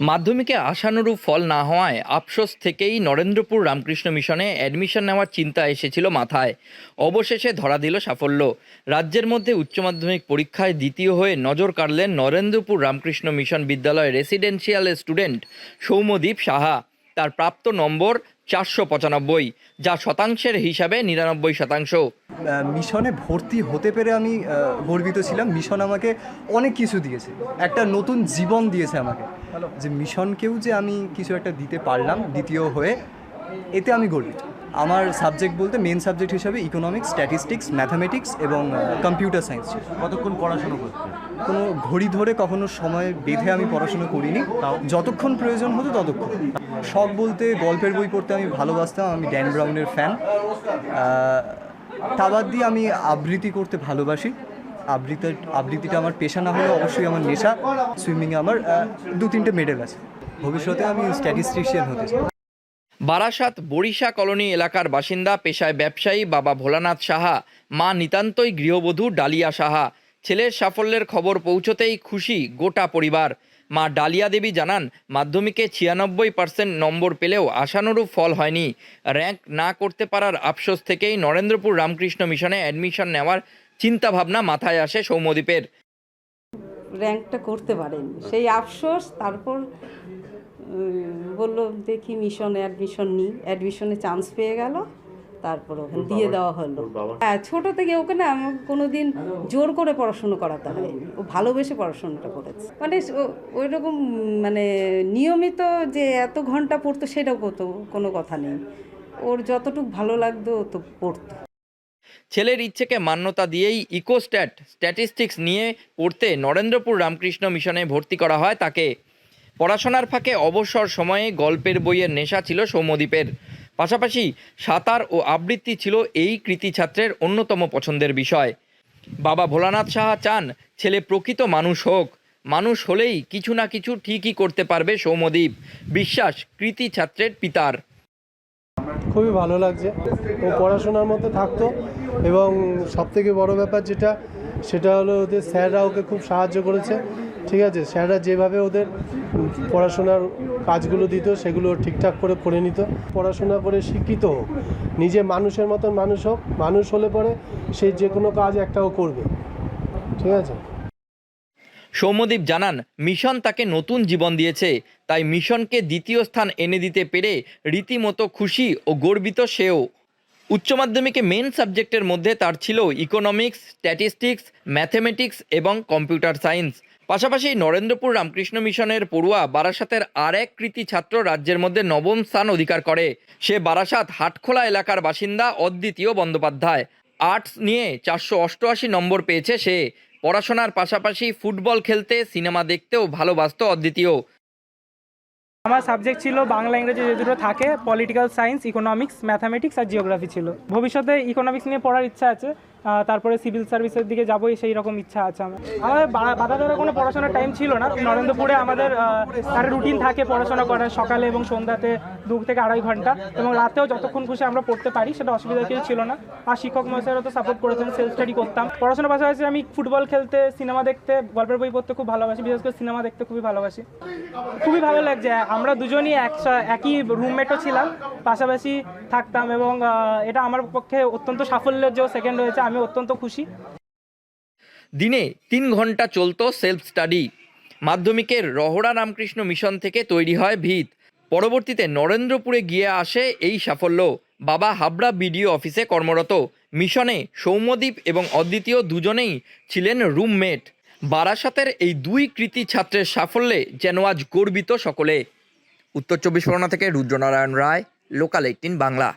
মাধ্যমিকে আশানুরূপ ফল না হওয়ায় আফসোস থেকেই নরেন্দ্রপুর রামকৃষ্ণ মিশনে অ্যাডমিশন নেওয়ার চিন্তা এসেছিল মাথায়। অবশেষে ধরা দিল সাফল্য। রাজ্যের মধ্যে উচ্চ মাধ্যমিক পরীক্ষায় দ্বিতীয় হয়ে নজর কাড়লেন নরেন্দ্রপুর রামকৃষ্ণ মিশন বিদ্যালয়ের রেসিডেন্সিয়াল স্টুডেন্ট সৌম্যদীপ সাহা। তার প্রাপ্ত নম্বর 495, যা শতাংশের হিসাবে 99%। মিশনে ভর্তি হতে পেরে আমি গর্বিত ছিলাম। মিশন আমাকে অনেক কিছু দিয়েছে, একটা নতুন জীবন দিয়েছে আমাকে, যে মিশনকেও যে আমি কিছু একটা দিতে পারলাম দ্বিতীয় হয়ে, এতে আমি গর্বিত। আমার সাবজেক্ট বলতে মেন সাবজেক্ট হিসাবে ইকোনমিক্স, স্ট্যাটিস্টিক্স, ম্যাথামেটিক্স এবং কম্পিউটার সায়েন্স ছিল। কতক্ষণ পড়াশোনা করতে? কোনো ঘড়ি ধরে কখনো সময় বেঁধে আমি পড়াশোনা করিনি, যতক্ষণ প্রয়োজন হতো ততক্ষণ। শখ বলতে গল্পের বই পড়তে আমি ভালোবাসতাম, আমি ড্যান ব্রাউনের ফ্যান। তা বাদ দিয়ে আমি আবৃত্তি করতে ভালোবাসি। আবৃত্তিটা আমার পেশা না হলে অবশ্যই আমার নেশা। সুইমিংয়ে আমার 2-3টে মেডেল আছে। ভবিষ্যতে আমি স্ট্যাটিস্টিশিয়ান হতে চাই। বারাসাত বরিশা কলোনি এলাকার বাসিন্দা, পেশায় ব্যবসায়ী বাবা ভোলানাথ সাহা, মা নিতান্তই গৃহবধূ ডালিয়া সাহা। ছেলের সাফল্যের খবর পৌঁছতেই খুশি গোটা পরিবার। মা ডালিয়া দেবী জানান, মাধ্যমিকে 96% নম্বর পেলেও আশানুরূপ ফল হয়নি। র্যাঙ্ক না করতে পারার আফসোস থেকেই নরেন্দ্রপুর রামকৃষ্ণ মিশনে অ্যাডমিশন নেওয়ার চিন্তাভাবনা মাথায় আসে সৌম্যদীপের। র্যাঙ্কটা করতে পারেনি, সেই আফসোস। তারপর বললো দেখি মিশনে অ্যাডমিশন নিই, অ্যাডমিশনে চান্স পেয়ে গেল, তারপর ওখানে দিয়ে দেওয়া হলো। হ্যাঁ, ছোটো থেকে ওকে না আমার কোনো দিন জোর করে পড়াশুনো করাতে হয়নি, ও ভালোবেসে পড়াশোনাটা করেছে। মানে ওই রকম মানে নিয়মিত যে এত ঘন্টা পড়তো সেটাও কোনো কথা নেই, ওর যতটুকু ভালো লাগতো ও তো পড়তো। ছেলের ইচ্ছেকে মান্যতা দিয়েই স্ট্যাটিস্টিক্স নিয়ে পড়তে নরেন্দ্রপুর রামকৃষ্ণ মিশনে ভর্তি করা হয় তাকে। পড়াশোনার ফাঁকে অবসর সময়ে গল্পের বইয়ের নেশা ছিল সৌম্যদীপের। পাশাপাশি সাঁতার ও আবৃত্তি ছিল এই কৃতি ছাত্রের অন্যতম পছন্দের বিষয়। বাবা ভোলানাথ সাহা চান ছেলে প্রকৃত মানুষ হোক। মানুষ হলেই কিছু না কিছু ঠিকই করতে পারবে সৌম্যদীপ, বিশ্বাস কৃতি ছাত্রের পিতার। খুবই ভালো লাগছে, ও পড়াশোনার মধ্যে থাকতো এবং সবথেকে বড় ব্যাপার সেটা হলো ওদের স্যাররা ওকে খুব সাহায্য করেছে। ঠিক আছে, স্যাররা যেভাবে ওদের পড়াশোনার কাজগুলো দিত সেগুলো ঠিকঠাক করে নিত। পড়াশোনা করে শিক্ষিত হোক, নিজে মানুষের মতন মানুষ হোক, মানুষ হলে পরে সে যে কোনো কাজ একটাও করবে। ঠিক আছে। সৌম্যদীপ জানান, মিশন তাকে নতুন জীবন দিয়েছে, তাই মিশনকে দ্বিতীয় স্থান এনে দিতে পেরে রীতিমতো খুশি ও গর্বিত সেও। উচ্চ মাধ্যমিকে মেন সাবজেক্টের মধ্যে তার ছিল ইকোনমিক্স, স্ট্যাটিস্টিক্স, ম্যাথমেটিক্স এবং কম্পিউটার সায়েন্স। পাশাপাশি নরেন্দ্রপুর রামকৃষ্ণ মিশনের পড়ুয়া বারাসাতের আর এক কৃতি ছাত্র রাজ্যের মধ্যে 9ম স্থান অধিকার করে। সে বারাসাত হাটখোলা এলাকার বাসিন্দা অদ্বিতীয় বন্দ্যোপাধ্যায়। আর্টস নিয়ে 488 নম্বর পেয়েছে সে। পড়াশোনার পাশাপাশি ফুটবল খেলতে, সিনেমা দেখতেও ভালোবাসত অদ্বিতীয়। আমার সাবজেক্ট ছিল বাংলা ইংরেজি, যে দুটো থাকে, পলিটিক্যাল সায়েন্স, ইকোনমিক্স, ম্যাথামেটিক্স আর জিওগ্রাফি ছিল। ভবিষ্যতে ইকোনমিক্স নিয়ে পড়ার ইচ্ছা আছে, তারপরে সিভিল সার্ভিসের দিকে যাবোই, সেই রকম ইচ্ছা আছে আমার। আমাদের বাধা ধরে কোনো পড়াশোনার টাইম ছিল না। নরেন্দ্রপুরে আমাদের একটা রুটিন থাকে পড়াশোনা করার, সকালে এবং সন্ধ্যাতে 2 থেকে 2.5 ঘন্টা, এবং রাতেও যতক্ষণ খুশি আমরা পড়তে পারি, সেটা অসুবিধা কিছু ছিল না। আর শিক্ষক মহাশয়রা তো সাপোর্ট করেছেন, সেলফ স্টাডি করতাম। পড়াশোনার পাশাপাশি আমি ফুটবল খেলতে, সিনেমা দেখতে, গল্পের বই পড়তে খুব ভালোবাসি, বিশেষ করে সিনেমা দেখতে খুবই ভালোবাসি। খুবই ভালো লাগছে, আমরা দুজনই একই রুমমেটও ছিলাম, পাশাপাশি থাকতাম, এবং এটা আমার পক্ষে অত্যন্ত সাফল্যের যে সেকেন্ড হয়েছে, আমি অত্যন্ত খুশি। দিনে 3 ঘন্টা চলতো সেলফ স্টাডি। মাধ্যমিকের রহড়া রামকৃষ্ণ মিশন থেকে তৈরি হয় ভিত। পরবর্তীতে নরেন্দ্রপুরে গিয়ে আসে এই সাফল্য। বাবা হাবড়া বিডিও অফিসে কর্মরত। মিশনে সৌম্যদীপ এবং অদ্বিতীয় দুজনেই ছিলেন রুমমেট। বারাসাতের এই 2 কৃতি ছাত্রের সাফল্যে যেন আজ গর্বিত সকলে। উত্তর 24 পরগনা থেকে রুদ্রনারায়ণ রায়, লোকাল 18 বাংলা।